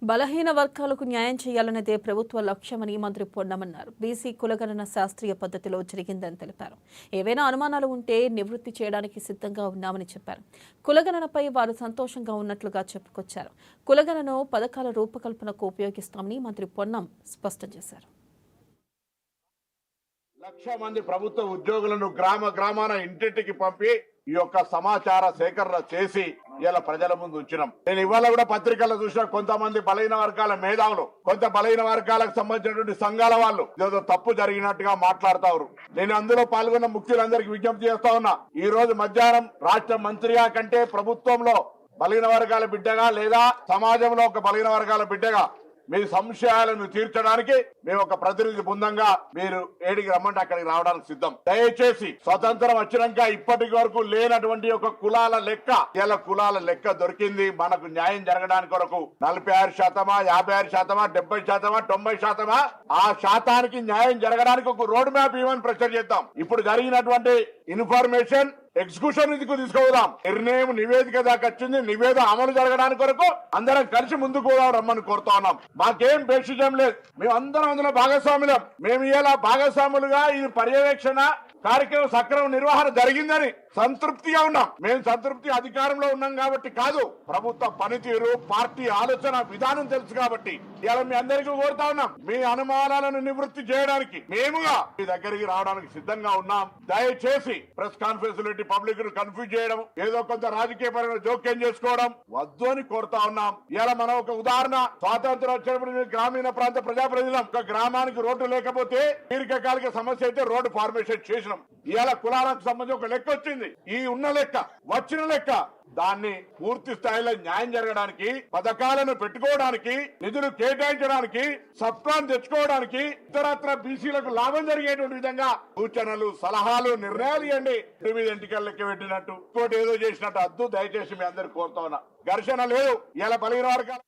బలహీన వర్గాలకు న్యాయం చేయాలన్నదే ప్రభుత్వ లక్ష్యమని మంత్రి పొన్నమన్నారు. బీసీ కులగణన శాస్త్రీయ పద్ధతిలో జరిగిందని తెలిపారు. ఏవైనా అనుమానాలు ఉంటే నివృత్తి చేయడానికి సిద్ధంగా ఉన్నామని చెప్పారు. కులగణనపై వారు సంతోషంగా ఉన్నట్లుగా చెప్పుకొచ్చారు. కులగణను పథకాల రూపకల్పనకు ఉపయోగిస్తామని మంత్రి పొన్నం స్పష్టం చేశారు. 1,00,000 మంది ప్రభుత్వ ఉద్యోగులను గ్రామాన ఇంటింటికి పంపి ఈ యొక్క సమాచార సేకరణ చేసి ఇలా ప్రజల ముందు ఉంచినాం. నేను ఇవాళ కూడా పత్రికల్లో చూసిన కొంతమంది బలహీన వర్గాల మేధావులు, కొంత బలహీన వర్గాలకు సంబంధించినటువంటి సంఘాల వాళ్ళు ఏదో తప్పు జరిగినట్టుగా మాట్లాడుతారు. నేను అందులో పాల్గొన్న ముఖ్యులందరికీ విజ్ఞప్తి చేస్తా ఉన్నా. ఈ రోజు మధ్యాహ్నం రాష్ట్ర మంత్రిగా కంటే ప్రభుత్వంలో బలహీన వర్గాల బిడ్డగా లేదా సమాజంలో ఒక బలహీన వర్గాల బిడ్డగా మీ సంశయాలను తీర్చడానికి మేము ఒక ప్రతినిధి బృందంగా మీరు ఏడికి రమ్మంటే అక్కడికి రావడానికి సిద్ధం. దయచేసి స్వతంత్రం వచ్చినాక ఇప్పటి వరకు లేనటువంటి ఒక కులాల లెక్క ఇలా కులాల లెక్క దొరికింది. మనకు న్యాయం జరగడానికి కొరకు 46%, 56%, 70%, 90%, ఆ శాతానికి న్యాయం జరగడానికి ఒక రోడ్ మ్యాప్ ఇవ్వని ప్రెషర్ చేద్దాం. ఇప్పుడు జరిగినటువంటి ఇన్ఫర్మేషన్ ఎగ్జిక్యూషన్ కు తీసుకుపోదాం. నిర్ణయం నివేదిక దాకా వచ్చింది. నివేదిక అమలు జరగడానికి కొరకు అందరం కలిసి ముందుకు పోదాం రమ్మని కోరుతా ఉన్నాం. మాకేం బేషిజం లేదు. మేము అందరం అందులో భాగస్వాములం. మేము ఇలా భాగస్వాములుగా ఈ పర్యవేక్షణ కార్యక్రమం సక్రమ నిర్వహణ జరిగిందని సంతృప్తిగా ఉన్నాం. మేము సంతృప్తి అధికారంలో ఉన్నాం కాబట్టి కాదు, ప్రభుత్వ పనితీరు, పార్టీ ఆలోచన విధానం తెలుసు కాబట్టి ఇలా మీ అందరికీ కోరుతా ఉన్నాం. మీ అనుమానాలను నివృత్తి చేయడానికి మేముగా మీ దగ్గరికి రావడానికి సిద్ధంగా ఉన్నాం. దయచేసి ప్రెస్ కాన్ఫరెన్స్ పెట్టి పబ్లిక్ ను కన్ఫ్యూజ్ చేయడం, ఏదో కొంత రాజకీయ పరంగా జోక్యం చేసుకోవడం వద్దు అని కోరుతా ఉన్నాం. ఇలా మనం ఒక ఉదాహరణ, స్వాతంత్రం వచ్చినప్పుడు గ్రామీణ ప్రాంత ప్రజాప్రతినిధులం. ఒక గ్రామానికి రోడ్డు లేకపోతే దీర్ఘకాలిక సమస్య అయితే రోడ్డు ఫార్మేషన్ చేసినాం. ఇవాళ కులాలకు సంబంధించి ఒక లెక్క వచ్చింది. ఈ ఉన్న లెక్క, వచ్చిన లెక్క, దాన్ని పూర్తి స్థాయిలో న్యాయం జరగడానికి, పథకాలను పెట్టుకోవడానికి, నిధులు కేటాయించడానికి, సబ్ప్లాన్ తెచ్చుకోవడానికి, ఇతరత్ర బీసీలకు లాభం జరిగేటువంటి విధంగా సూచనలు, సలహాలు, నిర్ణయాలు ఇవ్వండి. మీద ఎంటికలు లెక్క పెట్టినట్టు ఇంకోటి ఏదో చేసినట్టు అద్దు. దయచేసి మీ అందరు కోరుతా ఉన్నా. ఘర్షణ లేదు. ఇలా బలహీన వర్గాలు